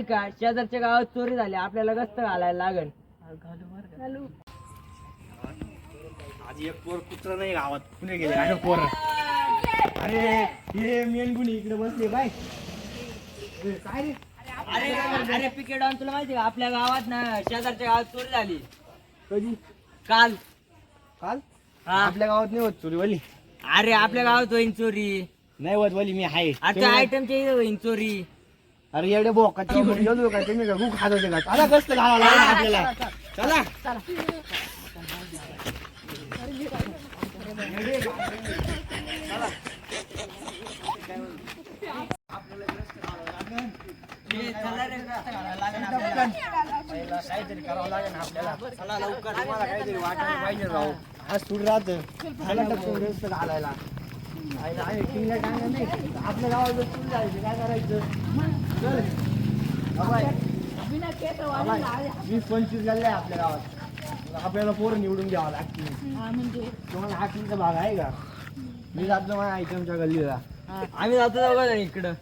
का शेजारच्या गावात चोरी झाली, आपल्याला गस्त घालायला लागल. आज एक पोर कुत्रा नाही गावात, कुणी गेले काय पोर. अरे हे मेनगुणी इकडे बसले बाय. काय रे? अरे अरे पिके डॉन, तुला माहिती का आपल्या गावात ना शेजारच्या गावात चोरी झाली. कधी? काल. काल? हा. आपल्या गावात नाही होत चोरी वाली. अरे आपल्या गावात होईन चोरी. नाही होत वाली, मी आहे. आता आयटमच्या इथे होईन चोरी. अरे एवढे बोकाची गेलो काय तुम्ही का खात होते का? आता गस्त घालावं लागलं आपल्याला. चला काहीतरी करावं लागेल आपल्याला. चला लवकर, तुम्हाला काहीतरी वाटायला पाहिजे राहू. आज सुट राहत गस्त घालायला. आपल्या गावात जर चूल जायचं काय करायचं? 20-25 गल्ले आहे आपल्या गावात. आपल्याला पोरं निवडून घ्यावं लागतील. तुम्हाला हाकीचा भाग आहे का? मी जातो माझ्या आयटमच्या गल्लीला. आम्ही जातो दोघं इकडं.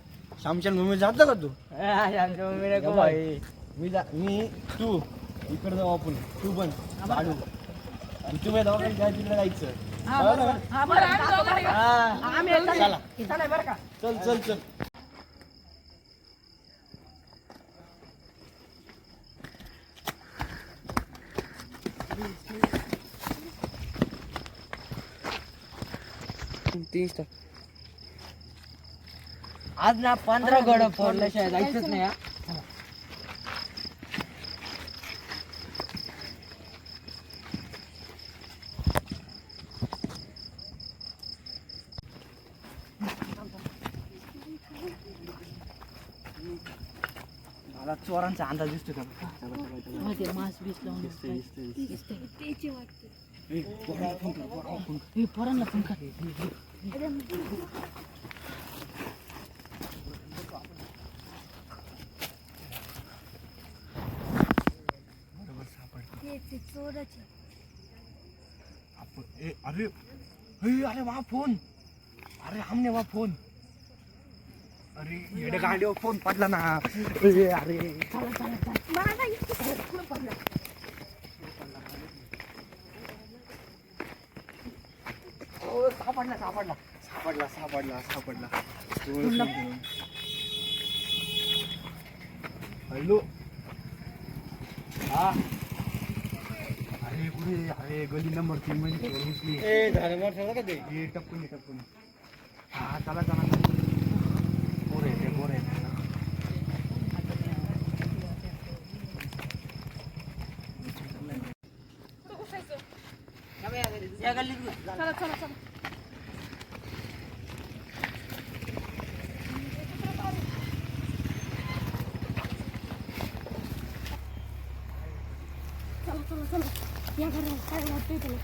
शामच्या भूमीत जातो का तू? आमच्या मम्मीला खूप आहे. मी तू इकडे जाऊ आपण. तू पण काढू. तुम्ही दोघांनी तिकडे जायचं. चल चल चल. आज ना 15 गड फोडल्याशिवाय जायचंच नाही. मला चोरांचा अंदाज दिसतो का? अरे अरे वा फोन. अरे हमने वा फोन. अरे येडे गाडीवर फोन पडला ना. अरे सापडला सापडला सापडला सापडला सापडला. हॅलो. हा. अरे पुढे अरे गली नंबर 3 मध्ये घुसली. टपकुनी टपकुनी. हा चला चला. बोरे ते बोरे. या गल्लीत चला चला चला. चला चला या घरात काय वाटतंय तुला?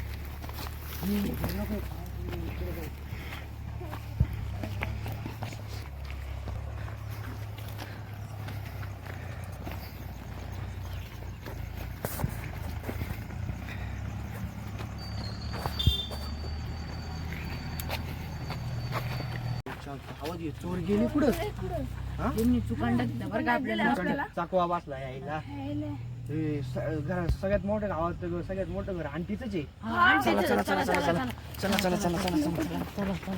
चोर गेली पुढं. चुकांडा बरं का आपल्याला. चाकवा बसला यायला. सगळ्यात मोठं गावात सगळ्यात मोठं घर आंटीच आहे. चला चला चला चला चला चला चला चला चला चला चला.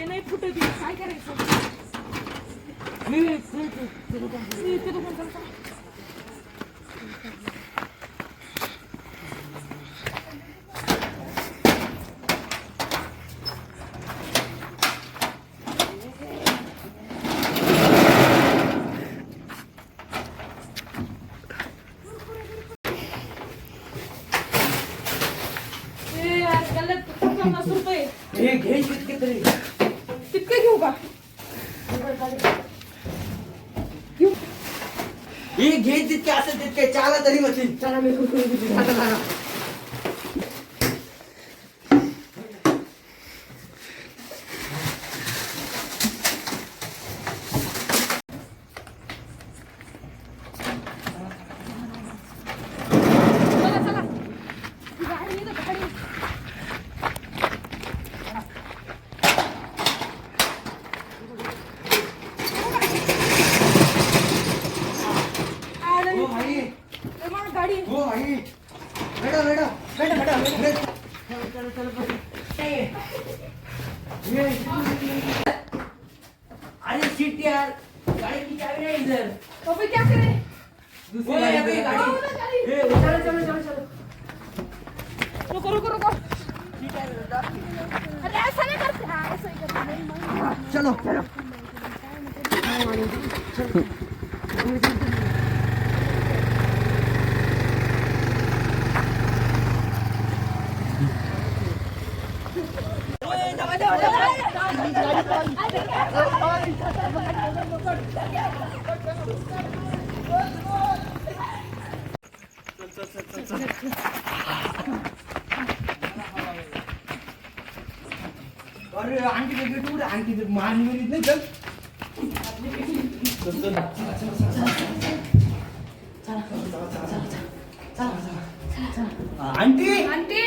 नाही फुटत काय करायचं? ही घे जितके असेल तितके चाला तरी बसेल. चला मी चला. चला चला गाडी येते गाडी हो भाई, गाडी हो भाई. बेटा बेटा बेटा बेटा बेटा. अरे शिट यार, गाड़ी की चाबी नहीं इधर. अबे क्या करे दूसरी गाड़ी पे गाड़ी. गाड़ी चलो चलो चलो चलो. रुको रुको रुको अरे ऐसा नहीं करते हाँ ऐसा ही करते नहीं चलो चलो. अरे आंटी के गेट उघड. आंटी ते मारणी वरीत नाही. चल आंटी आंटी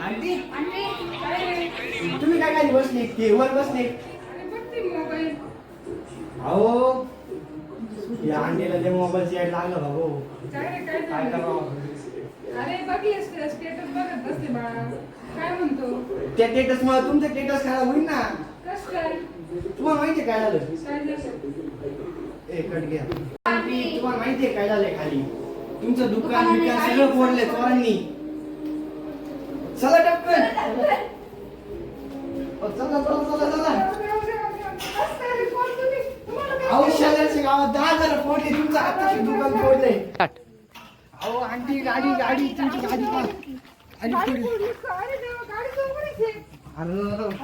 आंटी आंटी काय रे तुम्ही काय खाली बसले ते वर बसले. अरे बघते मोबाईल अहो या अंडीला ते मोबाईलची ऍड लागलं भाऊ. काय रे काय काय झालं? करावं. अरे बघली स्टेटस बघत बसते बाळा काय म्हणतो त्या टेटस मुळे तुमचं टेटस खराब होईल ना. कस काय तुम्हाला माहितीये काय झालं. काय झालं ए कट घ्या. आंटी तुम्हाला माहितीये काय झालंय खाली. तुमचं दुकान सगळं फोडलंय चोरांनी. चला टपकन. चला चला चला चला. कस काय रे कोण तुम्ही तुम्हाला काय अहो शेजारच्या गावात 10,000 फोडले. तुमचं आताची दुकान फोडलंय. अहो आंटी गाडी गाडी तुमची गाडी पहा. गाडी गाडी फोडली. फोडली का? अरे देवा गाडी चोरीच आहे. अरे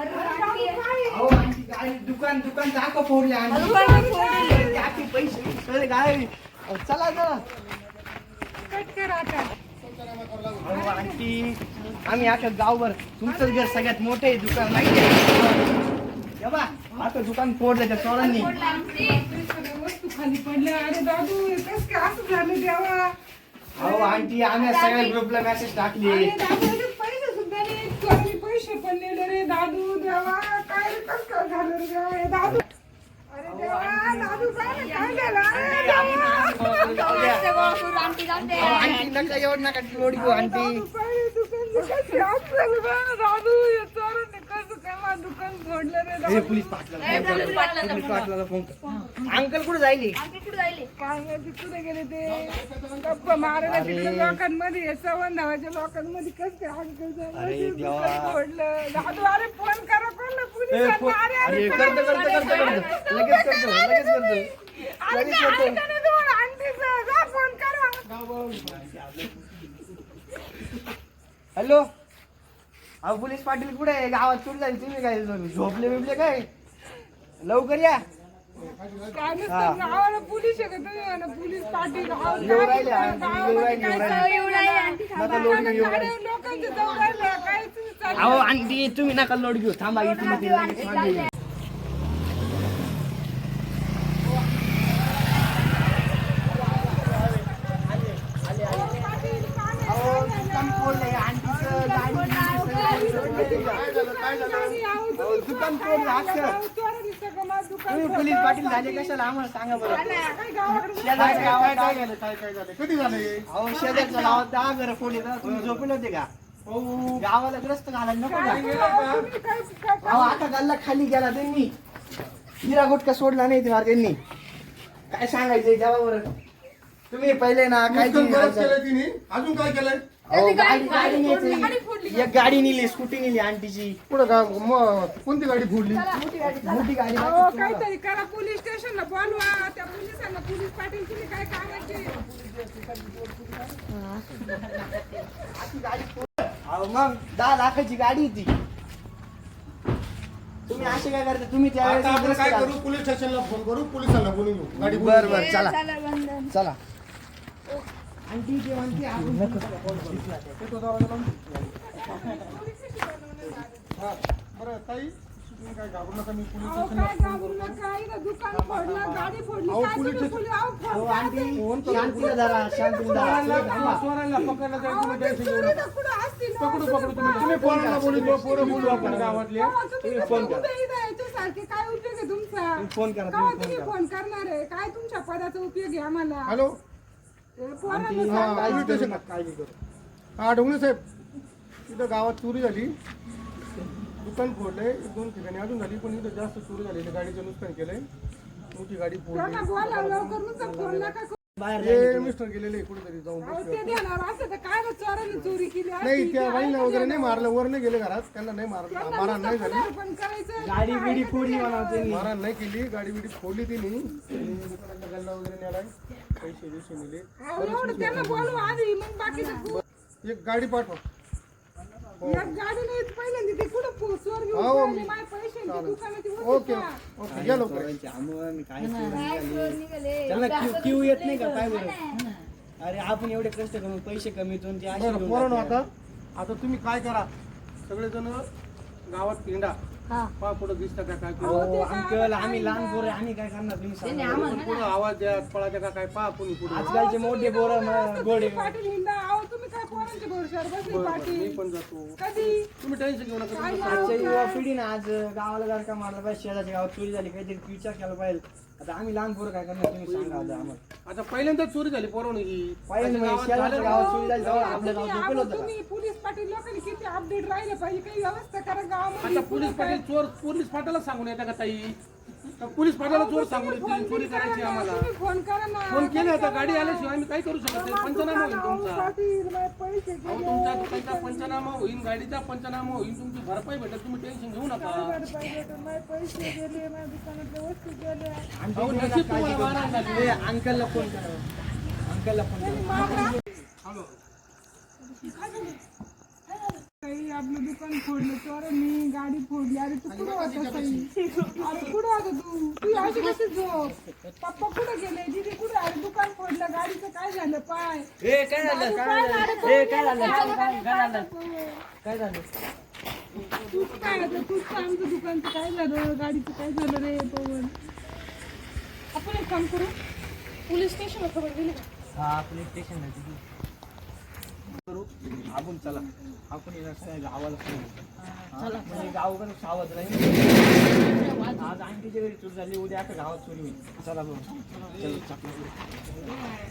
अरे आंटी काय अहो आंटी गाडी दुकान दुकान चाक फोडले. आंटी दुकान फोडली. त्याचे पैसे सगळे गायब. अहो, चला चला. कट कर आता अहो आंटी आम्ही आता गावभर तुमचंच घर सगळ्यात मोठं आहे दुकान माहिती आहे बा. आता दुकान फोडलं त्या चोरांनी. सगळ्या वस्तू खाली पडल्या अरे दादू कस काय असं झालं देवा अहो आंटी आम्ही सगळ्या ग्रुपला मेसेज टाकले. अरे दादू अरे पैसे सुद्धा नाही चोरी पैसे पडलेले रे दादू देवा काय रे कस काय झालं रे देवा हे दादू अरे देवा दादू काय झालं अरे देवा. अहो, आंटी नका एवढं नका लोड घेऊ आंटी. दादू, पहिले दुकान कशी असलं बा, दादू हे चोरांनी कसं काय माझं दुकान फोडलं रे ए, दादू पोलीस पाटलाला फोन कर. अंकल कुठे जायले. काय माहिती कुठे गेले ते गप्पा मारायला तिकडे लोकांमध्ये हे संबंधाच्या लोकांमध्ये कसं काय अंकल अरे देवा. फोडलं दादू अरे फोन करा कोणला ए, पोलिसांना अरे अरे अरे करतो करतो करतो करतो लगेच करतो लगेच करतो अरे लगेच काय करतो. ऐका नाही तुम्हाला आंटीचं जा फोन करा हॅलो. अहो पोलीस पाटील कुठे आहे. गावात कुठे जाईल तुम्ही काय झोपले बिपले काय. लवकर या. काय नसतं गावाला पोलीस आहे का तुम्ही म्हणा पोलीस पाटील येऊ राहिले आंटी, येऊ राहिले, येऊ राहिले. नका लोड घेऊ येऊ राहिले. लोकांचे जाऊ राहिलं काय तुम्ही चाललं अहो आंटी तुम्ही नका लोड घेऊ. थांबा इथे मी तिला लगेच मागे. अहो दुकान फोडलंय आंटीचं गाडी दुकान फोडलं अक्षर. तुम्ही पोलीस पाटील झाले कशाला आम्हाला सांगा बरं. शेजारच्या गावात कधी झाले अहो शेजारच्या गावात 10 घरं फोडले तर तुम्ही झोपले होते का. गावाला ग्रस्त घालायला नको का. अहो आता गल्ला खाली गेला त्यांनी. हिरा गुटका सोडला नाही त्यांनी. काय सांगायचंय जवाबर. तुम्ही पहिले ना काय केलं तिने अजून काय केलंय गाडी न्यायची. एक गाडी नेली स्कूटी नेली आंटीची. पुढं का मग कोणती गाडी फोडली मोठी गाडी अहो, काहीतरी करा पोलीस स्टेशनला बोलवा त्या पोलिसांना पोलीस पाटील तुम्ही काय कामाचे अहो मग 10 लाखाची गाडी ती. तुम्ही असे काय करता. तुम्ही आता आपण काय त्यावेळेस करू पोलीस स्टेशनला फोन करू पोलिसांना बोलून घेऊ गाडी बर बर चला चला. आंटी ते म्हणते आपण येतो दरवाजा लावून. हा, बरं ताई तुम्ही काय घाबरू नका, मी पोलीस अहो, स्टेशनला काय फोन घाबरू करतो. नका, इथं दुकान फोडलं, गाडी फोडली, अहो, काय पोलीस तुम्ही स्टेशन- अहो, हो फोडलं, आंटी शांतीला धरा शांतीला चोरांना धरा चोरांना पकडलं तर अहो, तुम्ही ते टेन्शन घेऊ चोरी नका. तर कुठं असतील, अहो, पकडू तुम्ही पकडू तुम्ही पहा. तुम्ही पोरांना बोलू पोरं बोलू आपण गावातले. अहो, तुम्ही तुम्ही कसं फोन करा. उभे इथं याच्यासारखे काय उपयोग आहे तुमचा तुम्ही फोन करा, केव्हा तुम्ही तुम्ही फोन फोन करणार आहे काय तुमच्या पदाचा उपयोग आहे आम्हाला हॅलो ते पोरांना आंटी, सांगा. काळजी करू स्टेशन. नका, काळजी करू हा ढोंगणे साहेब, इथं गावात चोरी झाली, दुकान फोडलंय, 2 ठिकाणी अजून झाली, पण इथं जास्त चोरी झाली, गाडीचं नुकसान केलंय, मोठी गाडी त्यांना फोडली. बोला लवकर नुसतं फोन नका करू. बाहेर हे मिस्टर गेलेले कुठेतरी जाऊन अहो, बसले. ते देणार असं तर काय ना चोरांनी चोरी केली असती, नाही ते त्या आहे बाईला का वगैरे नाही देणार? मारलं, वर नाही गेले घरात, त्यांना नाही मारलं, त्यांना मारहाण नाही नुसतं झाली, पुनर्पण करायचं. गाडी बिडी फोडली म्हणा त्यांनी मारहाण नाही केली, गाडी बिडी फोडली तिने, दुकानातला गल्ला वगैरे नेलाय, पैसे बिशे नेले. अहो, एवढं त्यांना बोलू आधी मग बाकीचं एक गाडी पाठवा. एक गाडी नाही पहिल्यांदा ते कुठं चोर घेऊन हो, पळाले, माझे पैसे आणि ते दुकानाची वस्तू ओके का? ओके या लवकर. पोरांची आम्हाला काय चोरी निघाली. त्यांना क्यू येत नाही का काय बरं अरे आपण एवढे कष्ट करून पैसे कमीतून ते असे बरं घेऊन पोरांनो, जातात. आता तुम्ही काय करा, सगळेजण गावात फिंडा, पहा पुढं दिसतं का काय हो अंकल आम्ही लहान पोरं आहे, आम्ही काय करणार तुम्ही सांगा. पुढं आवाज द्या, पळाच्या का काय पहा कोणी पुढे. आजकालचे मोठे पोरं गोडे पाटील हिंदा अहो तुम्ही काय पोरांच्या भरोश्यावर बसली मी पाटील पण जातो, कधी तुम्ही टेन्शन घेऊ नका. काय आजच्या युवा पिढीनं आज गावाला जर का मारलं पाहिजे शेजारच्या गावात चोरी झाली काहीतरी विचार केला पाहिजे. आता आम्ही लहान पोरं काय करणार तुम्ही सांगा आता आम्हाला आता पहिल्यांदा चोरी झाली पोरावणी पाहिजे म्हणजे शेजारच्या गावात चोरी झाली तेव्हा आपल्या गावात झोपेल होतं का? तुम्ही पोलीस पाटील लोकांनी किती अपडेट राहिले पाहिजे काही व्यवस्था करा आता गावामध्ये पोलीस पाटील चोर पोलीस पाटाला सांगून येता का ताई? तर पोलीस पाटाला चोर सांगून येतील चोरी करायची आम्हाला. तुम्ही फोन करा ना फोन केले आता गाडी आल्याशिवाय आम्ही काही करू शकत नाही. पंचनामा होईल तुमचा, पाटील माझे पैसे अहो तुमच्या दुकानचा पंचनामा होईल, गाडीचा पंचनामा होईल, तुमची भरपाई भेटेल, तुम्ही टेन्शन घेऊ नका. माझे पैसे गेले माझ्या दुकानातल्या वस्तू गेल्या आणि अहो, तुम्ही नशीब काळजी तुम्हाला करू. मारहाण झाली. ए, अंकलला फोन करा अंकलला फोन करा हॅलो. काही आपलं दुकान फोडलं चोरांनी गाडी फोडली अरे तू कुठं होता ताई अरे कुठं होता तू अशी कशी झोप पप्पा कुठं गेले दीदी कुठं अरे दुकान फोडलं गाडीचं काय झालं पाय ए काय झालं काय झालं ए काय झालं काय झालं काय झालं तूच काय होतं तूच काय आमचं दुकानचं काय झालं गाडीचं काय झालं रे पवन आपण एक काम करू पोलीस स्टेशनला खबर दिली का हा पोलीस स्टेशन करू आपण चला आपण येणार सगळ्या गावाला चला म्हणजे गाव पण सावध राहील. आज आंटीच्या घरी चोरी झाली उद्या आता गावात चोरी होईल. चला बघू चल चपला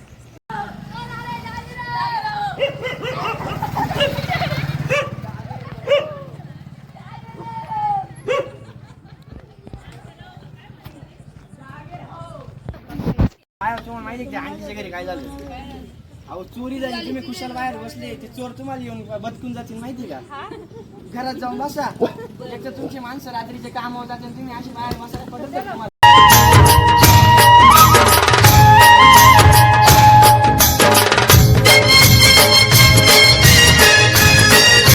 काय तुम्हाला माहिती आहे की आंटीच्या घरी काय झालं? अहो चोरी झाली तुम्ही कुशाल बाहेर बसले ते चोर तुम्हाला येऊन बदकून जातील माहिती का? घरात जाऊन बसा. एक तर तुमची माणसं रात्रीचे काम होतात आणि तुम्ही अशी बाहेर बसा पडत तुम्हाला